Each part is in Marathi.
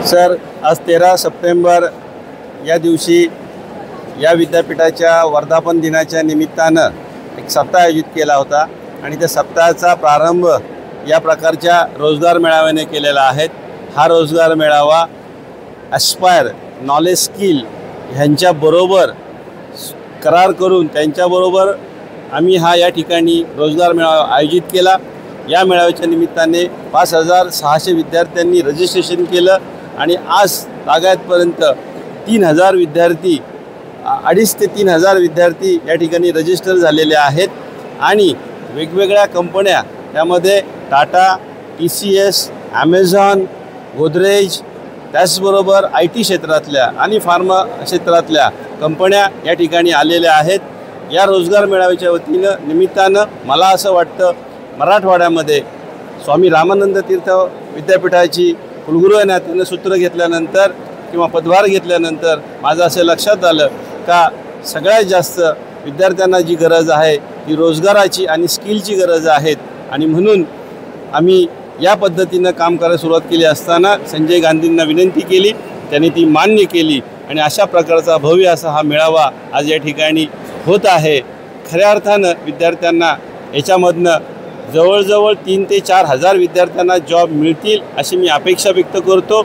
सर, आज 13 सप्टेंबर या दिवशी या विद्यापीठाच्या वर्धापन दिनाच्या निमित्तानं एक सप्ताह आयोजित केला होता आणि त्या सप्ताहाचा प्रारंभ या प्रकारच्या रोजगार मेळाव्याने केलेला आहे। हा रोजगार मेळावा ॲस्पायर, नॉलेज स्किल ह्यांच्याबरोबर करार करून त्यांच्याबरोबर आम्ही या ठिकाणी रोजगार मेळावा आयोजित केला। या मेळाव्याच्या निमित्ताने 5600 विद्यार्थ्यांनी रजिस्ट्रेशन केलं आणि आज तागायतपर्यंत 3000 विद्यार्थी 2,500 ते 3000 विद्यार्थी या ठिकाणी रजिस्टर झालेले आहेत आणि वेगवेगळ्या कंपन्या त्यामध्ये टाटा, TCS, ॲमेझॉन, गोदरेज, त्याचबरोबर IT क्षेत्रातल्या आणि फार्मा क्षेत्रातल्या कंपन्या या ठिकाणी आलेल्या आहेत। या रोजगार मेळाव्याच्या वतीनं निमित्तानं मला असं वाटतं मराठवाड्यामध्ये स्वामी रामानंद तीर्थ विद्यापीठाची कुलगुरू या नात्यानं सूत्र घेतल्यानंतर किंवा पदभार घेतल्यानंतर माझं असं लक्षात आलं का सगळ्यात जास्त विद्यार्थ्यांना जी गरज आहे ती रोजगाराची आणि स्किलची गरज आहे आणि म्हणून आम्ही या पद्धतीनं काम करायला सुरुवात केली असताना संजय गांधींना विनंती केली, त्यांनी ती मान्य केली आणि अशा प्रकारचा भव्य असा हा मेळावा आज या ठिकाणी होत आहे। खऱ्या अर्थानं विद्यार्थ्यांना याच्यामधनं जवळजवळ 3 ते 4 हजार विद्यार्थ्यांना जॉब मिळतील अशी मी अपेक्षा व्यक्त करतो।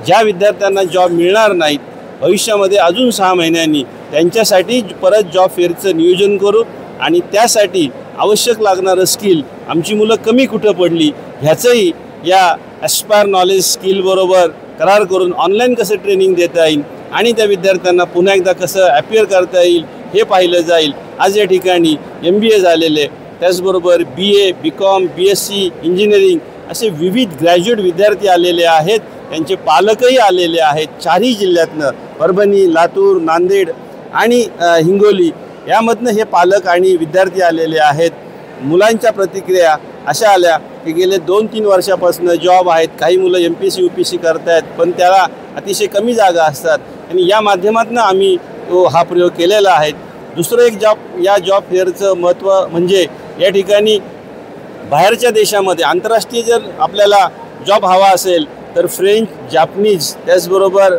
ज्या विद्यार्थ्यांना जॉब मिळणार नाहीत भविष्यामध्ये अजून 6 महिन्यांनी त्यांच्यासाठी परत जॉब फेअरचं नियोजन करू आणि त्यासाठी आवश्यक लागणारं स्किल आमची मुलं कमी कुठं पडली ह्याचंही या ॲस्पायर नॉलेज स्किलबरोबर करार करून ऑनलाईन कसं ट्रेनिंग देता येईल आणि त्या विद्यार्थ्यांना पुन्हा एकदा कसं ॲपियर करता येईल हे पाहिलं जाईल। आज या ठिकाणी MBA झालेले, त्याचबरोबर BA, BCom, BSc, इंजिनिअरिंग असे विविध ग्रॅज्युएट विद्यार्थी आलेले आहेत, त्यांचे पालकही आलेले आहेत। 4ही जिल्ह्यातनं परभणी, लातूर, नांदेड आणि हिंगोली यामधनं हे पालक आणि विद्यार्थी आलेले आहेत। मुलांच्या प्रतिक्रिया अशा आल्या की गेले 2-3 वर्षापासून जॉब आहेत, काही मुलं MPSC UPSC करतायत पण त्याला अतिशय कमी जागा असतात आणि या माध्यमातून आम्ही हा प्रयोग केलेला आहे। दुसरं एक या जॉब फेअरचं महत्त्व म्हणजे या ठिकाणी बाहेरच्या देशामध्ये आंतरराष्ट्रीय जर आपल्याला जॉब हवा असेल तर फ्रेंच, जापनीज, त्याचबरोबर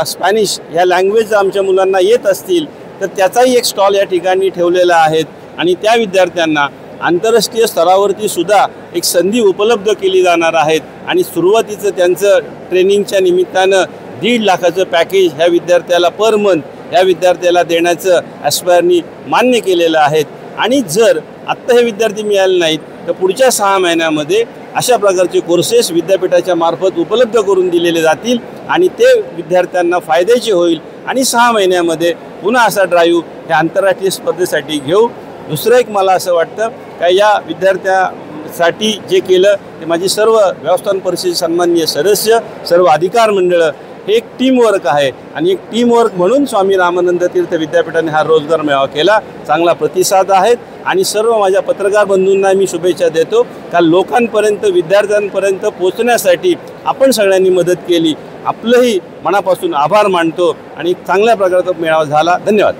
स्पॅनिश ह्या लँग्वेज आमच्या मुलांना येत असतील तर त्याचाही एक स्टॉल या ठिकाणी ठेवलेला आहे आणि त्या विद्यार्थ्यांना आंतरराष्ट्रीय स्तरावरती सुद्धा एक संधी उपलब्ध केली जाणार आहेत आणि सुरुवातीचं त्यांचं ट्रेनिंगच्या निमित्तानं 1.5 लाखाचं पॅकेज ह्या विद्यार्थ्याला पर मंथ ह्या विद्यार्थ्याला देण्याचं ॲस्पायरनी मान्य केलेलं आहे आणि जर आत्ता हे विद्यार्थी मिळाले नाहीत तर पुढच्या 6 महिन्यामध्ये अशा प्रकारचे कोर्सेस विद्यापीठाच्या मार्फत उपलब्ध करून दिलेले जातील आणि ते विद्यार्थ्यांना फायद्याचे होईल आणि 6 महिन्यामध्ये पुन्हा असा ड्राईव्ह ह्या आंतरराष्ट्रीय स्पर्धेसाठी घेऊ। दुसरं एक मला असं वाटतं का या विद्यार्थ्यासाठी जे केलं ते माझी सर्व व्यवस्थापन परिषदेचे सन्माननीय सदस्य, सर्व अधिकार मंडळं हे एक टीमवर्क आहे आणि एक टीमवर्क म्हणून स्वामी रामानंद तीर्थ विद्यापीठाने हा रोजगार मेळावा केला। चांगला प्रतिसाद आहे आणि सर्व माझ्या पत्रकार बंधूंना मी शुभेच्छा देतो का लोकांपर्यंत विद्यार्थ्यांपर्यंत पोहोचण्यासाठी आपण सगळ्यांनी मदत केली। आपलंही मनापासून आभार मानतो आणि चांगल्या प्रकारचा मेळावा झाला। धन्यवाद।